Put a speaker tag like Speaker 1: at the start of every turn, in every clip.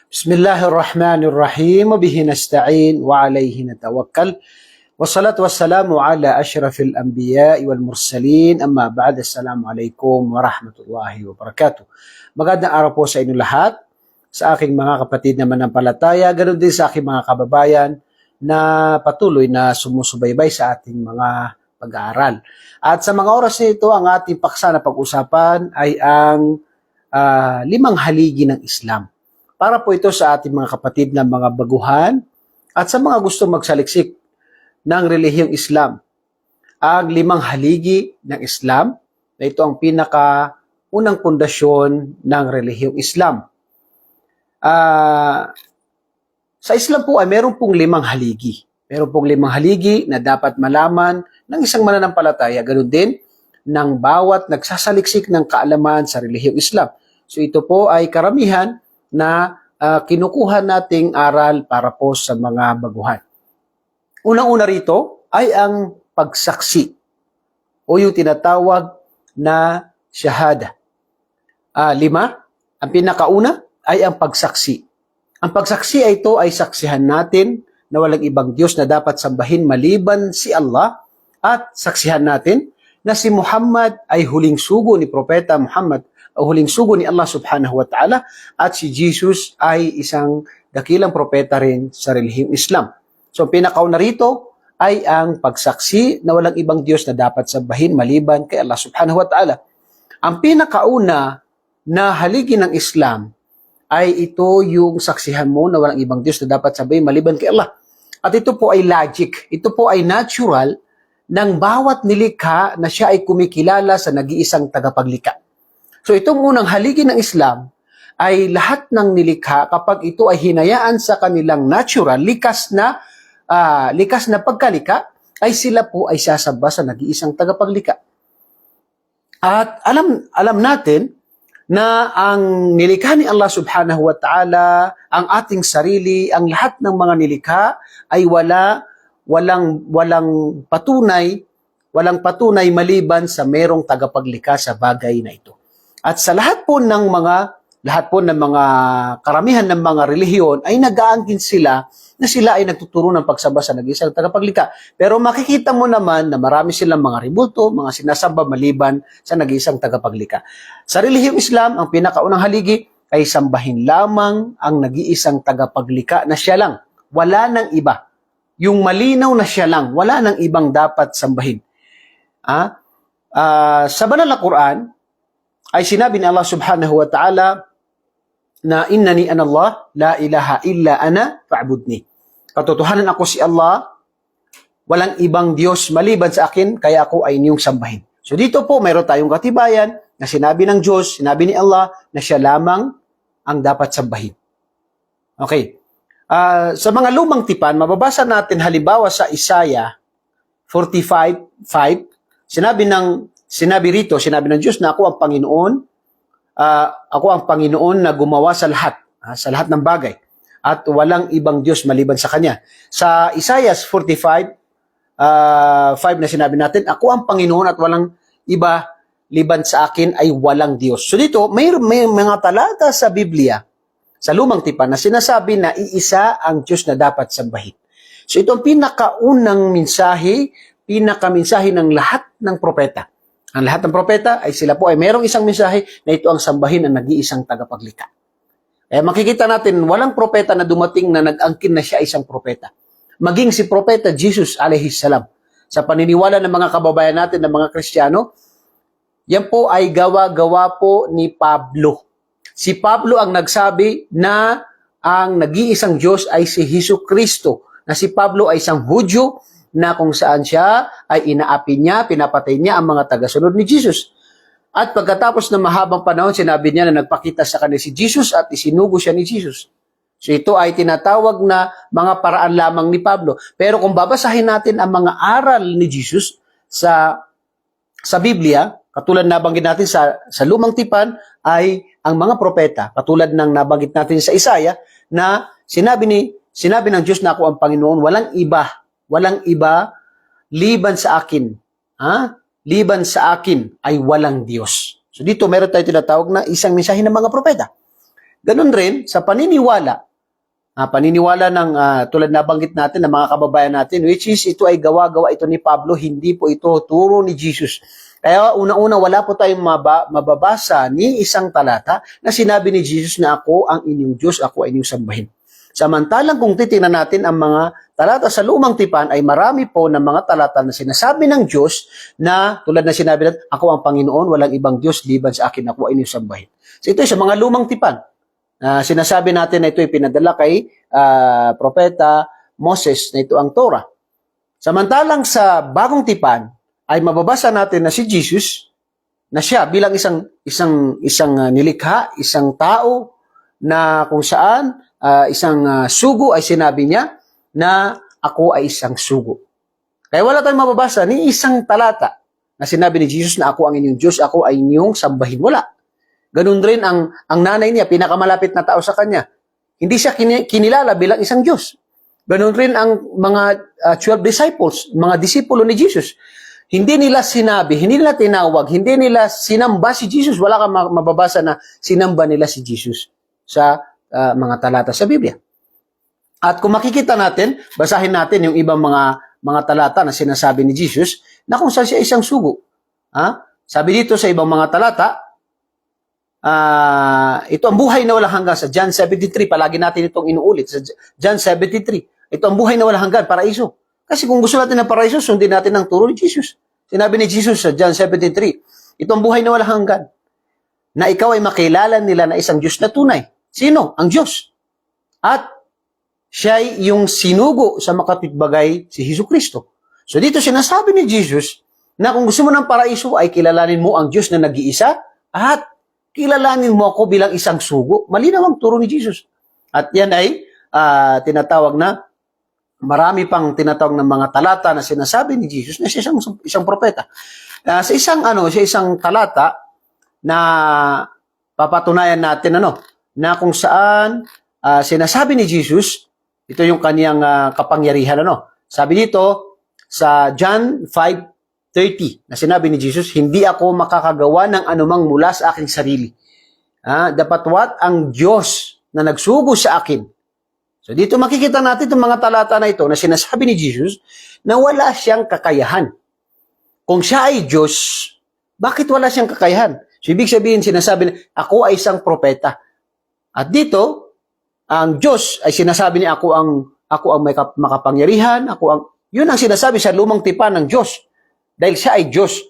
Speaker 1: Bismillahirrahmanirrahim. Wabihi nasta'in wa alayhi natawakkal. Wassalatu wassalamu ala ashrafil anbiya'i wal mursalin. Amma ba'd. Assalamualaikum warahmatullahi wabarakatuh. Magandang araw po sa inyo lahat, sa aking mga kapatid na manampalataya, ganoon din sa aking mga kababayan na patuloy na sumusubaybay sa ating mga pag-aaral. At sa mga oras na ito, ang ating paksa na pag-usapan ay ang 5 haligi ng Islam. Para po ito sa ating mga kapatid na mga baguhan at sa mga gusto magsaliksik ng relihiyong Islam. Ang 5 haligi ng Islam, na ito ang pinaka-unang pundasyon ng relihiyong Islam. Sa Islam po ay meron pong 5 haligi. Meron pong 5 haligi na dapat malaman ng isang mananampalataya, ganoon din ng bawat nagsasaliksik ng kaalaman sa relihiyong Islam. So ito po ay karamihan na kinukuha nating aral para po sa mga baguhan. Unang-una rito ay ang pagsaksi o yung tinatawag na shahada. 5, ang pinakauna ay ang pagsaksi. Ang pagsaksi ay ito ay saksihan natin na walang ibang Diyos na dapat sambahin maliban si Allah, at saksihan natin na si Muhammad ay huling sugo ni Propeta Muhammad o huling sugo ni Allah subhanahu wa ta'ala, at si Jesus ay isang dakilang propeta rin sa relihiyong Islam. So pinakauna rito ay ang pagsaksi na walang ibang Diyos na dapat sambahin maliban kay Allah subhanahu wa ta'ala. Ang pinakauna na haligi ng Islam ay ito yung saksihan mo na walang ibang Diyos na dapat sambahin maliban kay Allah. At ito po ay logic, ito po ay natural ng bawat nilikha na siya ay kumikilala sa nag-iisang tagapaglikha. So itong unang haligi ng Islam ay lahat ng nilikha, kapag ito ay hinayaan sa kanilang natural, likas na pagkalikha, ay sila po ay sasamba sa nag-iisang tagapaglikha. At alam natin na ang nilikha ni Allah subhanahu wa ta'ala, ang ating sarili, ang lahat ng mga nilikha ay walang patunay maliban sa merong tagapaglikha sa bagay na ito. At sa lahat po ng mga karamihan ng mga relihiyon ay nag-aangkin sila na sila ay nagtuturo ng pagsamba sa nag-iisang tagapaglikha. Pero makikita mo naman na marami silang mga ribulto, mga sinasamba maliban sa nag-iisang tagapaglikha. Sa relihiyong Islam, ang pinakaunang haligi ay sambahin lamang ang nag-iisang tagapaglikha na siya lang. Wala nang iba. Yung malinaw na siya lang, wala nang ibang dapat sambahin. Sa banal na Quran, ay sinabi ni Allah subhanahu wa ta'ala na innani anallah, la ilaha illa ana fa'budni. Katotohanan ako si Allah, walang ibang Diyos maliban sa akin, kaya ako ay inyong sambahin. So dito po, mayroon tayong katibayan na sinabi ng Diyos, sinabi ni Allah, na siya lamang ang dapat sambahin. Okay. Sa mga lumang tipan, mababasa natin halimbawa sa Isaiah 45:5, sinabi ng Diyos na ako ang Panginoon na gumawa sa lahat ng bagay, at walang ibang Diyos maliban sa Kanya. Sa Isaiah 45:5 na sinabi natin, ako ang Panginoon at walang iba liban sa akin ay walang Diyos. So dito, may mga talata sa Biblia, sa lumang tipan, na sinasabi na iisa ang Diyos na dapat sambahin. So ito ang pinakaunang pinakaminsahe ng lahat ng propeta. Ang lahat ng propeta ay sila po ay merong isang mensahe na ito ang sambahin ang nag-iisang tagapaglikha. Kaya makikita natin, walang propeta na dumating na nag-angkin na siya isang propeta. Maging si propeta Jesus alayhi salam, sa paniniwala ng mga kababayan natin ng mga Kristiyano, yan po ay gawa-gawa po ni Pablo. Si Pablo ang nagsabi na ang nag-iisang Diyos ay si Hesus Kristo, na si Pablo ay isang Hudyo na kung saan siya ay inaapi niya, pinapatay niya ang mga tagasunod ni Jesus. At pagkatapos ng mahabang panahon, sinabi niya na nagpakita sa kanya si Jesus at isinugo siya ni Jesus. So ito ay tinatawag na mga paraan lamang ni Pablo. Pero kung babasahin natin ang mga aral ni Jesus sa Biblia, katulad nabanggit natin sa lumang tipan, ay ang mga propeta, katulad ng nabanggit natin sa Isaiah, na sinabi ng Diyos na ako ang Panginoon, walang iba liban sa akin. Liban sa akin ay walang Diyos. So dito meron tayo tinatawag na isang mensahe ng mga propeta. Ganun rin sa paniniwala. Paniniwala ng tulad na banggit natin ng mga kababayan natin, which is ito ay gawa-gawa ito ni Pablo, hindi po ito turo ni Jesus. Kaya una-una wala po tayong mababasa ni isang talata na sinabi ni Jesus na ako ang inyong Diyos, ako ay inyong sambahin. Samantalang kung titingnan natin ang mga talata sa Lumang Tipan ay marami po ng mga talata na sinasabi ng Diyos na tulad na sinabi natin, ako ang Panginoon, walang ibang Diyos liban sa akin, ako ay inyong sambahin. So ito ay sa mga Lumang Tipan. Sinasabi natin na ito ay pinadala kay Propeta Moses na ito ang Torah. Samantalang sa Bagong Tipan ay mababasa natin na si Jesus na siya bilang isang nilikha, isang tao na kung saan isang sugo ay sinabi niya na ako ay isang sugo. Kaya wala tayong mababasa ni isang talata na sinabi ni Jesus na ako ang inyong Diyos, ako ay inyong sambahin. Wala. Ganun rin ang nanay niya, pinakamalapit na tao sa kanya. Hindi siya kinilala bilang isang Diyos. Ganun rin ang mga 12 disciples, mga disipulo ni Jesus. Hindi nila sinabi, hindi nila tinawag, hindi nila sinamba si Jesus. Wala kang mababasa na sinamba nila si Jesus sa mga talata sa Biblia. At kung makikita natin, basahin natin yung ibang mga talata na sinasabi ni Jesus na kung saan siya isang sugo. Sabi dito sa ibang mga talata, ito ang buhay na walang hanggan sa John 73, palagi natin itong inuulit sa John 73. Ito ang buhay na walang hanggan, paraiso. Kasi kung gusto natin ng paraiso, sundin natin ang turo ni Jesus. Sinabi ni Jesus sa John 73, ito ang buhay na walang hanggan, na ikaw ay makilala nila na isang Diyos na tunay. Sino? Ang Diyos. At siya ay yung sinugo sa makapitbagay si Jesucristo. So dito sinasabi ni Jesus na kung gusto mo ng paraiso ay kilalanin mo ang Diyos na nag-iisa at kilalanin mo ako bilang isang sugo. Malinaw ang turo ni Jesus. At yan ay tinatawag na, marami pang tinatawag ng mga talata na sinasabi ni Jesus na siya isang propeta. Sa isang talata na papatunayan natin na kung saan sinasabi ni Jesus, ito yung kaniyang kapangyarihan. Sabi dito sa John 5:30 na sinabi ni Jesus, hindi ako makakagawa ng anumang mula sa aking sarili. Dapatwat ang Diyos na nagsugo sa akin. So dito makikita natin itong mga talata na ito na sinasabi ni Jesus na wala siyang kakayahan. Kung siya ay Diyos, bakit wala siyang kakayahan? So ibig sabihin sinasabi na ako ay isang propeta. At dito, ang Diyos ay sinasabi niya ako ang may makapangyarihan, yun ang sinasabi sa Lumang Tipan ng Diyos. Dahil siya ay Diyos.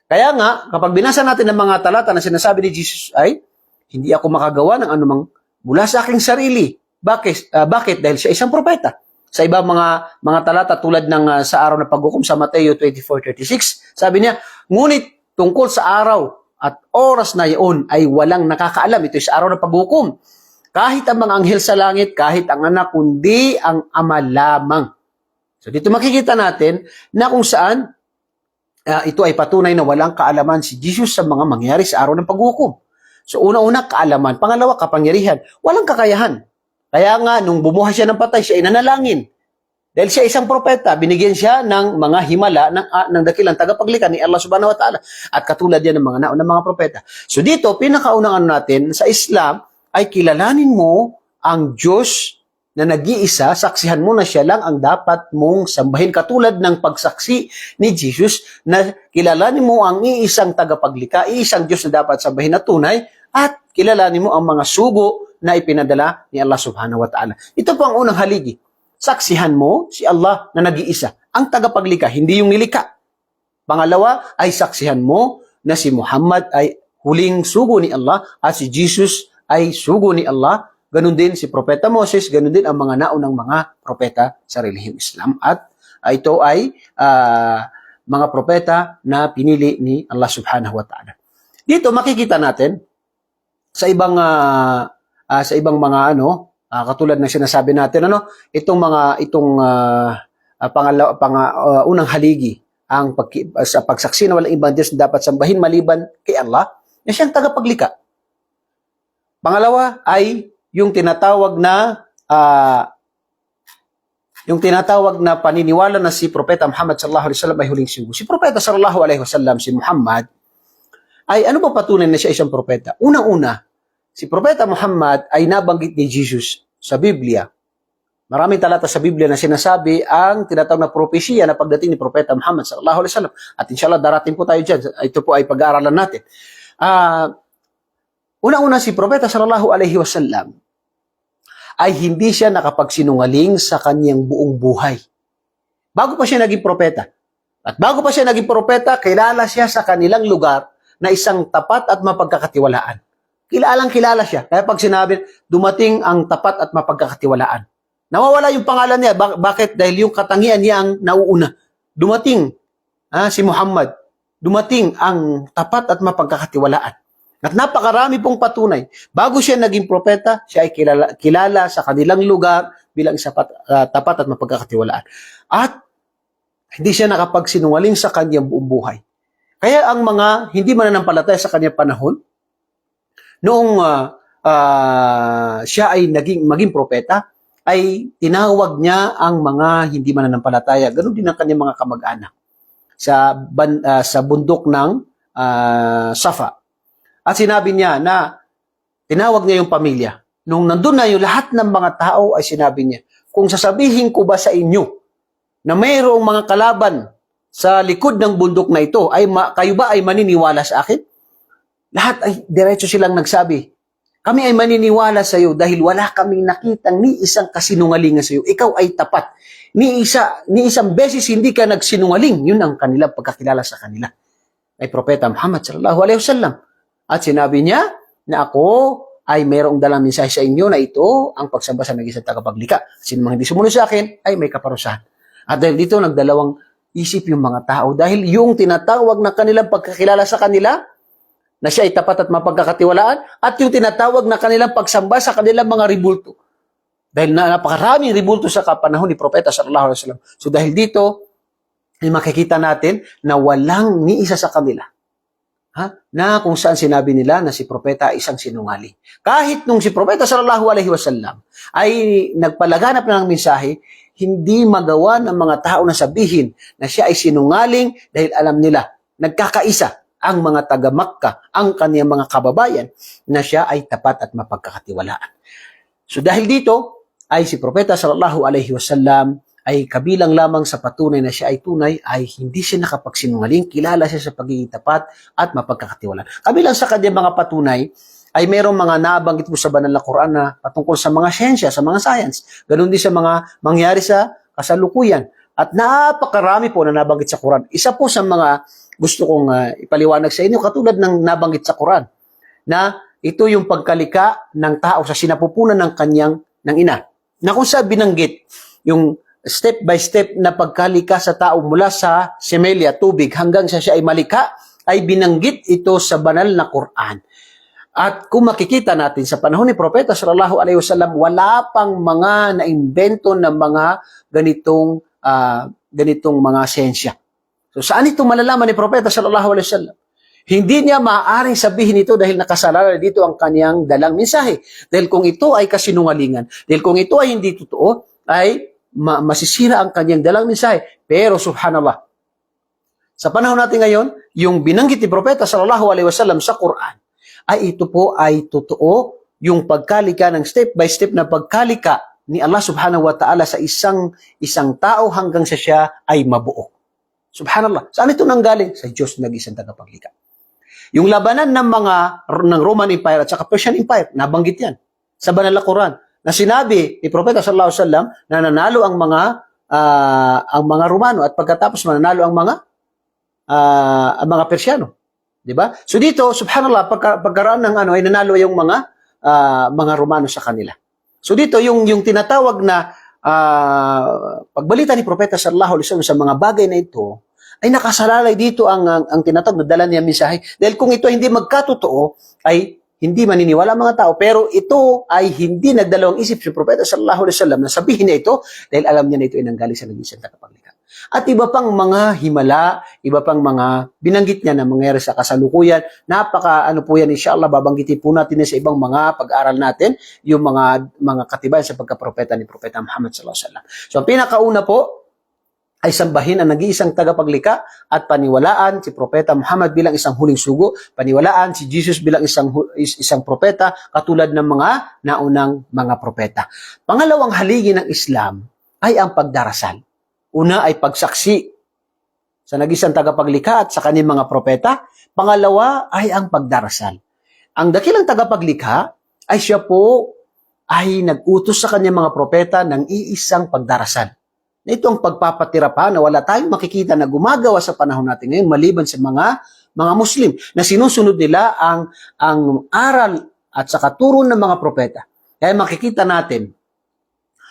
Speaker 1: Kaya nga, kapag binasa natin ng mga talata na sinasabi ni Jesus ay, hindi ako makagawa ng anumang mula sa aking sarili. Bakit? Dahil siya isang propeta. Sa ibang mga talata tulad ng sa araw na paghukom sa Mateo 24:36, sabi niya, ngunit tungkol sa araw at oras na iyon ay walang nakakaalam. Ito sa araw na paghukom. Kahit ang mga anghel sa langit, kahit ang anak, kundi ang ama lamang. So dito makikita natin na kung saan ito ay patunay na walang kaalaman si Jesus sa mga mangyari sa araw ng paghukom. So una-una, kaalaman. Pangalawa, kapangyarihan. Walang kakayahan. Kaya nga, nung bumuhay siya ng patay, siya ay nanalangin. Dahil siya isang propeta, binigyan siya ng mga himala ng dakilang tagapaglikha ni Allah subhanahu wa ta'ala. At katulad yan ng mga naunang mga propeta. So dito, pinakaunang natin sa Islam ay kilalanin mo ang Diyos na nag-iisa, saksihan mo na siya lang ang dapat mong sambahin. Katulad ng pagsaksi ni Jesus na kilalanin mo ang iisang tagapaglikha, iisang Diyos na dapat sambahin na tunay, at kilalanin mo ang mga sugo na ipinadala ni Allah subhanahu wa ta'ala. Ito po ang unang haligi. Saksihan mo si Allah na nag-iisa, ang tagapaglikha, hindi yung nilikha. Pangalawa ay saksihan mo na si Muhammad ay huling sugo ni Allah at si Jesus ay sugo ni Allah. Ganun din si Propeta Moses, ganun din ang mga naunang mga propeta sa relihiyong Islam. At ito ay mga propeta na pinili ni Allah subhanahu wa ta'ala. Dito makikita natin sa ibang mga katulad ng sinasabi natin unang haligi ang sa pagsaksi na walang ibang Diyos na dapat sambahin maliban kay Allah na siyang tagapaglikha. Pangalawa ay yung tinatawag na paniniwala na si Propeta Muhammad sallallahu alaihi wasallam ay huling sugo. Si Propeta sallallahu alaihi wasallam, si Muhammad, ay ano ba patunay na siya isang propeta? Unang-una, si Propeta Muhammad ay nabanggit ni Jesus sa Biblia. Maraming talata sa Biblia na sinasabi ang tinatawag na propesya na pagdating ni Propeta Muhammad sallallahu alaihi wasallam. At inshallah darating po tayo dyan. Ito po ay pag-aaralan natin. Una-una si Propeta sallallahu alaihi wasallam ay hindi siya nakapagsinungaling sa kanyang buong buhay. Bago pa siya naging propeta. At bago pa siya naging propeta, kilala siya sa kanilang lugar na isang tapat at mapagkakatiwalaan. Kilala siya. Kaya pag sinabi, dumating ang tapat at mapagkakatiwalaan. Nawawala yung pangalan niya. Bakit? Dahil yung katangian niya ang nauuna. Dumating si Muhammad. Dumating ang tapat at mapagkakatiwalaan. At napakarami pong patunay. Bago siya naging propeta, siya ay kilala sa kanilang lugar bilang tapat at mapagkakatiwalaan. At hindi siya nakapagsinungaling sa kanyang buong buhay. Kaya ang mga hindi mananampalataya sa kanyang panahon, noong siya ay maging propeta, ay tinawag niya ang mga hindi mananampalataya. Ganun din ang kanyang mga kamag-anak sa bundok ng Safa. At sinabi niya na tinawag niya yung pamilya. Nung nandun na yung lahat ng mga tao ay sinabi niya, kung sasabihin ko ba sa inyo na mayroong mga kalaban sa likod ng bundok na ito, kayo ba ay maniniwala sa akin? Lahat ay diretso silang nagsabi, kami ay maniniwala sa iyo dahil wala kaming nakitang ni isang kasinungalingan sa iyo. Ikaw ay tapat. Ni isang beses hindi ka nagsinungaling. Yun ang kanilang pagkakilala sa kanila. Ay Propeta Muhammad sallallahu alaihi wasallam. At sinabi niya na ako ay mayroong dalang mensahe sa inyo na ito ang pagsamba sa nag-isang tagapaglikha. Sino mga hindi sumunod sa akin ay may kaparusahan. At dahil dito nagdalawang isip yung mga tao dahil yung tinatawag na kanilang pagkakilala sa kanila na siya ay tapat at mapagkakatiwalaan at yung tinatawag na kanilang pagsamba sa kanilang mga ribulto. Dahil napakaraming ribulto sa kapanahon ni Propeta sallallahu alaihi wasallam. So dahil dito ay makikita natin na walang ni isa sa kanila na kung saan sinabi nila na si Propeta ay isang sinungaling. Kahit nung si Propeta sallallahu alaihi wasallam ay nagpalaganap ng mensahe, hindi magawa ng mga tao na sabihin na siya ay sinungaling dahil alam nila, nagkakaisa ang mga taga-Makkah, ang kaniyang mga kababayan, na siya ay tapat at mapagkakatiwalaan. So dahil dito, ay si Propeta sallallahu alaihi wasallam ay kabilang lamang sa patunay na siya ay tunay, ay hindi siya nakapagsinungaling, kilala siya sa pagiging tapat at mapagkakatiwalaan. Kabilang sa kanyang mga patunay, ay mayroong mga nabanggit po sa banal na Quran na patungkol sa mga siyensya, sa mga science. Ganun din sa mga mangyari sa kasalukuyan. At napakarami po na nabanggit sa Quran. Isa po sa mga gusto kong ipaliwanag sa inyo, katulad ng nabanggit sa Quran, na ito yung pagkalika ng tao sa sinapupunan ng ina. Na kung saan binanggit, yung step by step na pagkalika sa tao mula sa semelya, tubig, hanggang sa siya ay malika, ay binanggit ito sa banal na Quran. At kung makikita natin sa panahon ni Propeta sallallahu alaihi wasallam, wala pang mga naimbento ng mga ganitong mga siyensya. So saan ito malalaman ni Propeta sallallahu alaihi wasallam? Hindi niya maaaring sabihin ito dahil nakasalalay dito ang kanyang dalang mensahe. Dahil kung ito ay kasinungalingan, dahil kung ito ay hindi totoo, ay masisira ang kanyang dalang mensahe. Pero subhanallah, sa panahon natin ngayon, yung binanggit ni Propeta sallallahu alaihi wasallam sa Quran, ay ito po ay totoo, yung pagkalika ng step by step na pagkalika ni Allah subhanahu wa ta'ala sa isang tao hanggang sa siya ay mabuo. Subhanallah. Saan ito nanggaling? Sa Diyos nag-isang tagapaglikha. Yung labanan ng Roman Empire at saka Persian Empire, nabanggit yan sa banal na Quran, na sinabi ni Propeta sallallahu alaihi wasallam na nanalo ang mga Romano at pagkatapos mananalo ang mga Persiano. Di ba? So dito, subhanallah, pagkaraan ng ay nanalo yung mga Romano sa kanila. So dito, yung tinatawag na pagbalita ni Propeta sallallahu alaihi wasallam sa mga bagay na ito, ay nakasalalay dito ang tinatawag na dala niya mensahe. Dahil kung ito hindi magkatotoo, ay hindi maniniwala ang mga tao. Pero ito ay hindi nagdalawang isip si Propeta sallallahu alaihi wasallam na sabihin niya ito dahil alam niya na ito ay nanggaling sa nag-isang tagapaglikha. At iba pang mga himala, iba pang mga binanggit niya na mangyari sa kasalukuyan. Po yan, inshallah, babanggitin po natin sa ibang mga pag-aaral natin, yung mga katibayan sa pagkapropeta ni Propeta Muhammad sallallahu alaihi wasallam. So, ang pinakauna po, ay sambahin ang nag-iisang tagapaglikha at paniwalaan si Propeta Muhammad bilang isang huling sugo, paniwalaan si Jesus bilang isang propeta katulad ng mga naunang mga propeta. Pangalawang haligi ng Islam ay ang pagdarasal. Una ay pagsaksi sa nag-iisang tagapaglikha at sa kanyang mga propeta. Pangalawa ay ang pagdarasal. Ang dakilang tagapaglikha ay siya po ay nag-utos sa kanyang mga propeta ng iisang pagdarasal. Ito ang pagpapatira pa na wala tayong makikita na gumagawa sa panahon natin ngayon maliban sa mga Muslim na sinusunod nila ang aral at sa turo ng mga propeta. Kaya makikita natin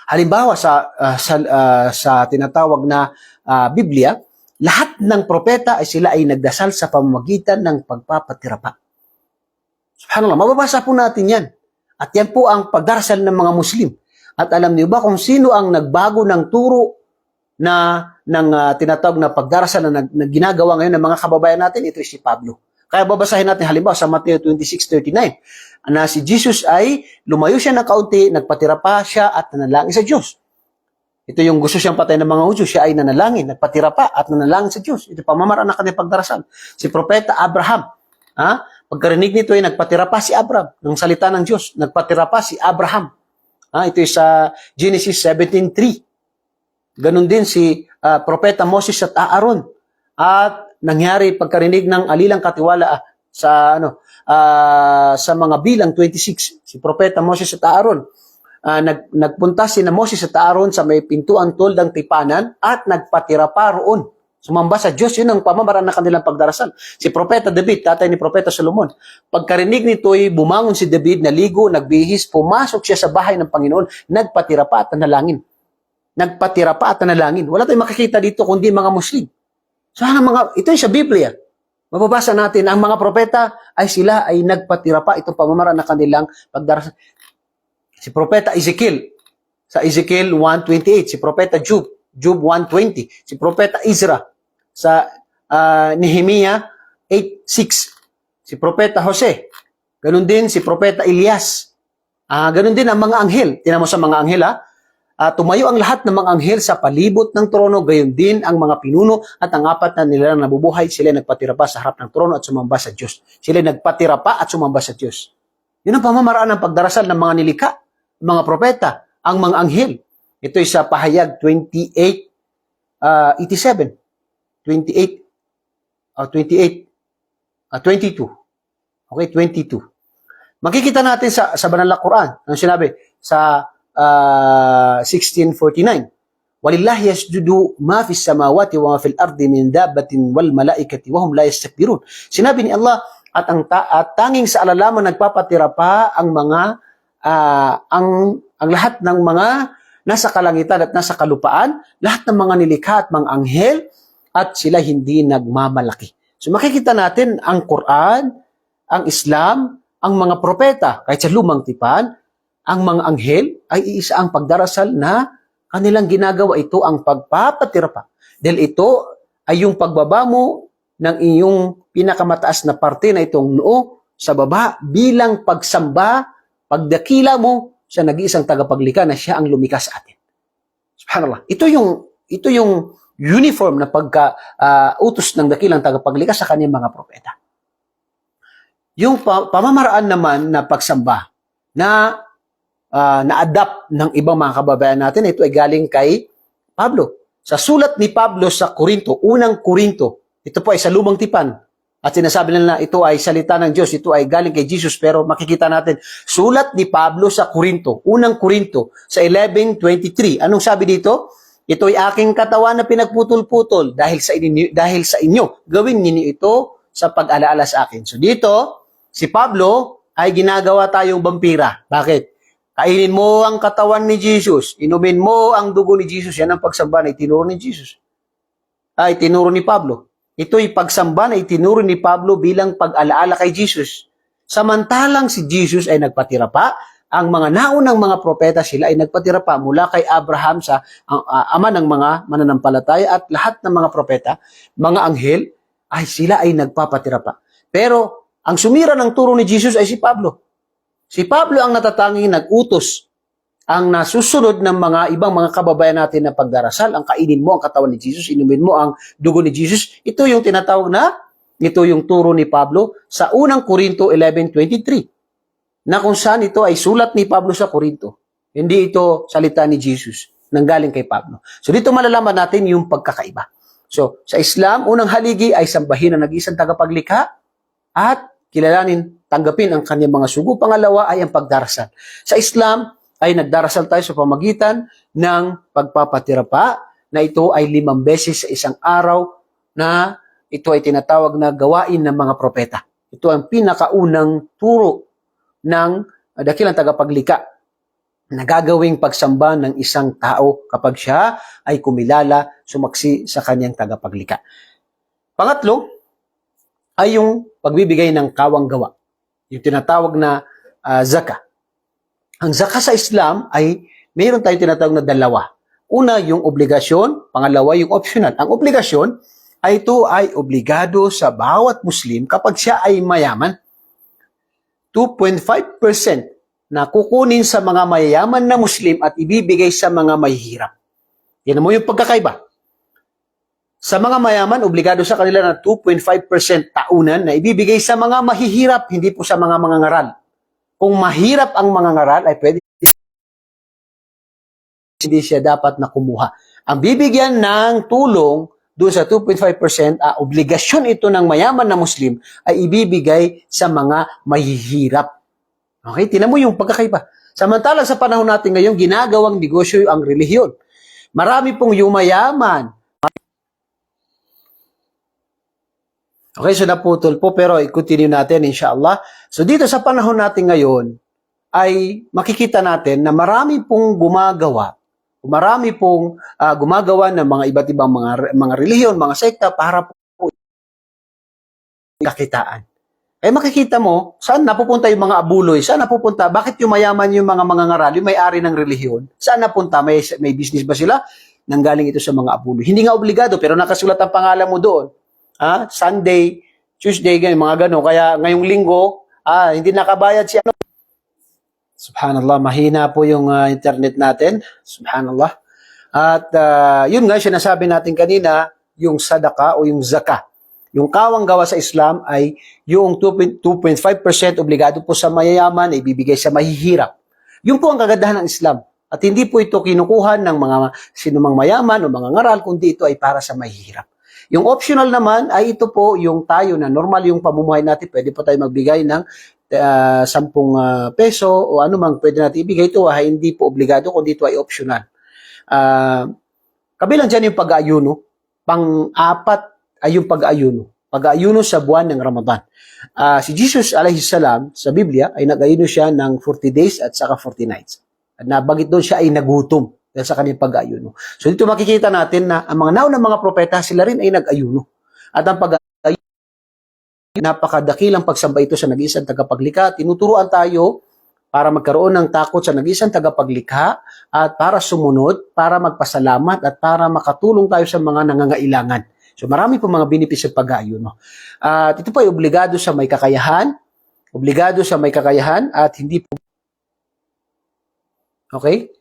Speaker 1: halimbawa sa tinatawag na Biblia, lahat ng propeta ay sila ay nagdasal sa pamamagitan ng pagpapatira pa. Subhanallah, mababasa po natin yan. At yan po ang pagdarasal ng mga Muslim. At alam niyo ba kung sino ang nagbago ng turo ng tinatawag na pagdarasal na ginagawa ngayon ng mga kababayan natin? Ito si Pablo. Kaya babasahin natin halimbawa sa Mateo 26:39 na si Jesus ay lumayo siya ng kaunti, nagpatira pa siya at nanalangin sa Diyos. Ito yung gusto siyang patay ng mga Hudyo, siya ay nanalangin, nagpatira pa at nanalangin sa Diyos. Ito pamamaraan ng kanyang pagdarasal. Si Propeta Abraham, pagkarinig nito ay nagpatira pa si Abraham ng salita ng Diyos, nagpatira pa si Abraham. Ito ay sa Genesis 17:3. Ganon din si Propeta Moses at Aaron. At nangyari pagkarinig ng alilang katiwala sa mga bilang 26. Si Propeta Moses at Aaron. Nagpunta si Moses at Aaron sa may pintuang toldang tipanan at nagpatira pa roon. Sumamba sa Diyos, yun ang pamamaraan ng kanilang pagdarasal. Si Propeta David, tatay ni Propeta Solomon, pagkarinig nito ay bumangon si David, naligo, nagbihis, pumasok siya sa bahay ng Panginoon, nagpatira pa at nanalangin. Nagpatira pa at nanalangin. Wala tayong makikita dito kundi mga Muslim. So, ito yung sa Biblia. Mababasa natin, ang mga propeta ay sila ay nagpatira pa. Itong pamamaraan ng kanilang pagdarasal. Si Propeta Ezekiel, sa Ezekiel 1:28. Si Propeta Job 1:20. Si Propeta Ezra, sa Nehemiah 8:6. Si Propeta Jose. Ganun din si Propeta Elias. Ganun din ang mga anghel. Tingnan mo sa mga anghel, tumayo ang lahat ng mga anghel sa palibot ng trono, gayon din ang mga pinuno at ang apat na nilalang nabubuhay, sila nagpatira pa sa harap ng trono at sumamba sa Diyos. Sila nagpatira pa at sumamba sa Diyos. Yun ang pamamaraan ng pagdarasal ng mga nilikha, mga propeta, ang mga anghel. Ito ay sa Pahayag 28:87. 22. Okay, 22. Makikita natin sa Banal na Quran, ang sinabi sa 16:49. Walillahi yasjudu ma fis samawati wa ma fil ardi min dabbatin wal malaikati wa hum la yastakbirun. Sinabi ni Allah at tanging sa alalaman nagpapatira pa ang mga ang lahat ng mga nasa kalangitan at nasa kalupaan, lahat ng mga nilikha at mga anghel at sila hindi nagmamalaki. So makikita natin ang Quran, ang Islam, ang mga propeta, kahit sa lumang tipan, ang mga anghel ay iisa ang pagdarasal na kanilang ginagawa. Ito ang pagpapatira pa. Dahil ito ay yung pagbaba mo ng iyong pinakamataas na parte na itong noo sa baba bilang pagsamba, pagdakila mo sa nag-iisang tagapaglikha na siya ang lumikha sa atin. Subhanallah. Ito yung uniform na pagka-utos ng dakilang tagapaglikha sa kanyang mga propeta. Yung pamamaraan naman na pagsamba na na-adapt ng ibang mga kababayan natin, ito ay galing kay Pablo. Sa sulat ni Pablo sa Korinto, unang Korinto, ito po ay sa lumang tipan. At sinasabi nila ito ay salita ng Diyos, ito ay galing kay Jesus, pero makikita natin, sulat ni Pablo sa Korinto, unang Korinto, sa 11:23. Anong sabi dito? Ito ay aking katawan na pinagputol-putol dahil sa inyo. Gawin niyo ito sa pag-alaala sa akin. So dito, si Pablo ay ginagawa tayong vampira. Bakit? Kainin mo ang katawan ni Jesus, inumin mo ang dugo ni Jesus. Yan ang pagsamba na itinuro ni Jesus. Itinuro ni Pablo. Ito'y pagsamba na itinuro ni Pablo bilang pag-alaala kay Jesus. Samantalang si Jesus ay nagpatira pa, ang mga naunang mga propeta sila ay nagpatira pa mula kay Abraham sa ama ng mga mananampalataya at lahat ng mga propeta, mga anghel, ay sila ay nagpapatira pa. Pero ang sumira ng turo ni Jesus ay si Pablo. Si Pablo ang natatanging nag-utos ang nasusunod ng mga ibang mga kababayan natin na pagdarasal, ang kainin mo ang katawan ni Jesus, inumin mo ang dugo ni Jesus, ito yung tinatawag na, ito yung turo ni Pablo sa unang Korinto 11:23, na kung saan ito ay sulat ni Pablo sa Korinto. Hindi ito salita ni Jesus, nanggaling kay Pablo. So dito malalaman natin yung pagkakaiba. So sa Islam, unang haligi ay sambahin ang nag-iisang tagapaglikha at kilalanin, tanggapin ang kanyang mga sugo. Pangalawa ay ang pagdarasal. Sa Islam, ay nagdarasal tayo sa pamagitan ng pagpapatirapa na ito ay 5 beses sa isang araw na ito ay tinatawag na gawain ng mga propeta. Ito ang pinakaunang turo ng dakilang tagapaglikha na gagawing pagsamba ng isang tao kapag siya ay kumilala, sumaksi sa kanyang tagapaglikha. Pangatlo ay yung pagbibigay ng kawang gawa, yung tinatawag na zakah. Ang zakah sa Islam ay mayroon tayong tinatawag na dalawa. Una, yung obligasyon. Pangalawa, yung optional. Ang obligasyon ay ito ay obligado sa bawat Muslim kapag siya ay mayaman. 2.5% na kukunin sa mga mayayaman na Muslim at ibibigay sa mga mahihirap. Yan mo yung pagkakaiba. Sa mga mayaman, obligado sa kanila na 2.5% taunan na ibibigay sa mga mahihirap, hindi po sa mga mangangaral. Kung mahirap ang mangangaral, ay pwede hindi siya dapat na kumuha. Ang bibigyan ng tulong doon sa 2.5%, obligasyon ito ng mayaman na Muslim ay ibibigay sa mga mahihirap. Okay? Tinan mo yung pagkakaiba. Samantalang sa panahon natin ngayon, ginagawang negosyo ang relihiyon. Marami pong yumayaman. Okay, so naputol po pero i-continue natin inshallah. So dito sa panahon natin ngayon ay makikita natin na marami pong gumagawa ng mga iba't ibang mga relihiyon, mga sekta para po kakitaan. Eh makikita mo, saan napupunta yung mga abuloy? Saan napupunta? Bakit yung mayaman yung mga mangangaral, yung may-ari ng relihiyon? Saan napunta? May business ba sila? Nanggaling ito sa mga abuloy. Hindi nga obligado pero nakasulat ang pangalan mo doon. Sunday, Tuesday, mga gano'n. Kaya ngayong linggo, hindi nakabayad siya. Subhanallah, mahina po yung internet natin. Subhanallah. At yun nga, sinasabi natin kanina, yung sadaka o yung zakah. Yung kawang gawa sa Islam ay yung 2.5% obligado po sa mayayaman, ibibigay sa mahihirap. Yun po ang kagandahan ng Islam. At hindi po ito kinukuhan ng mga sinumang mayaman o mga ngaral, kundi ito ay para sa mahihirap. Yung optional naman ay ito po yung tayo na normal yung pamumuhay natin. Pwede po tayo magbigay ng 10 peso o ano mang pwede natin ibigay. Ito ay hindi po obligado kundi ito ay optional. Kabilang dyan yung pag-aayuno. Pang-apat ay yung pag-aayuno. Pag-aayuno sa buwan ng Ramadan. Si Jesus alayhisalam sa Biblia ay nag-ayuno siya ng 40 days at saka 40 nights. At nabagit doon siya ay nagutom dahil sa kanyang pag-ayuno. So dito makikita natin na ang mga naunang mga propeta, sila rin ay nag-ayuno. At ang pag-ayuno, napakadakilang pagsamba ito sa nag-iisang tagapaglikha. Tinuturuan tayo para magkaroon ng takot sa nag-iisang tagapaglikha at para sumunod, para magpasalamat at para makatulong tayo sa mga nangangailangan. So marami po mga benepisyo sa pag-ayuno. At ito po ay obligado sa may kakayahan, at hindi po. Okay?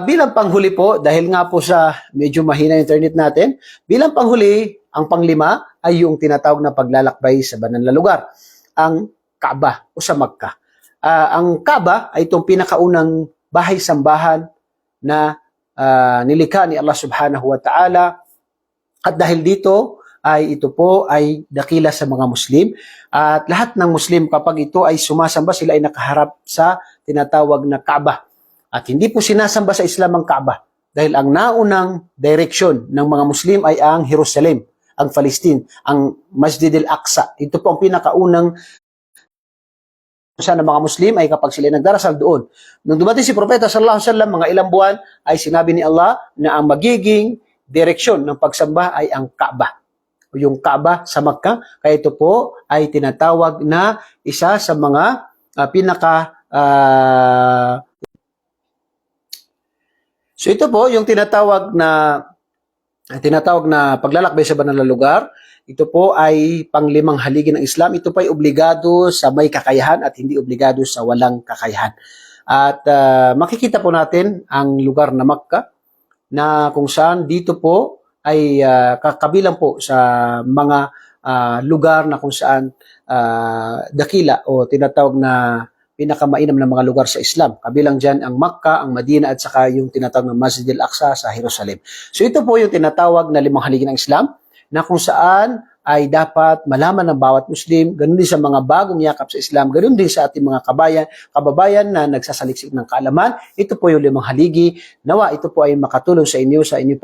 Speaker 1: Bilang panghuli po, dahil nga po sa medyo mahina internet natin, bilang panghuli, ang panglima ay yung tinatawag na paglalakbay sa banal na lugar, ang Kaaba o sa Makkah. Ang Kaaba ay itong pinakaunang bahay-sambahan na nilikha ni Allah subhanahu wa ta'ala. At dahil dito, ito po ay dakila sa mga Muslim. At lahat ng Muslim kapag ito ay sumasamba, sila ay nakaharap sa tinatawag na Kaaba. At hindi po sinasamba sa Islam ang Kaaba dahil ang naunang direksyon ng mga Muslim ay ang Jerusalem, ang Palestine, ang Masjid al-Aqsa. Ito po ang pinakaunang ng mga Muslim ay kapag sila nagdarasal doon. Nung dumating si Propeta sallallahu alaihi wasallam, mga ilang buwan ay sinabi ni Allah na ang magiging direksyon ng pagsamba ay ang Kaaba. O yung Kaaba sa Makkah. Kaya ito po ay tinatawag na isa sa mga So ito po yung tinatawag na paglalakbay sa banal na lugar. Ito po ay panglimang haligi ng Islam. Ito po ay obligado sa may kakayahan at hindi obligado sa walang kakayahan. At makikita po natin ang lugar na Makkah, na kung saan dito po ay kabilang po sa mga lugar na kung saan dakila o tinatawag na pinakamainam na mga lugar sa Islam. Kabilang dyan ang Makkah, ang Madina at saka yung tinatawag na Masjid al-Aqsa sa Jerusalem. So ito po yung tinatawag na limang haligi ng Islam, na kung saan ay dapat malaman ng bawat Muslim, ganun din sa mga bagong yakap sa Islam, ganun din sa ating mga kababayan na nagsasaliksik ng kaalaman. Ito po yung limang haligi. Nawa ito po ay makatulong sa inyo sa inyong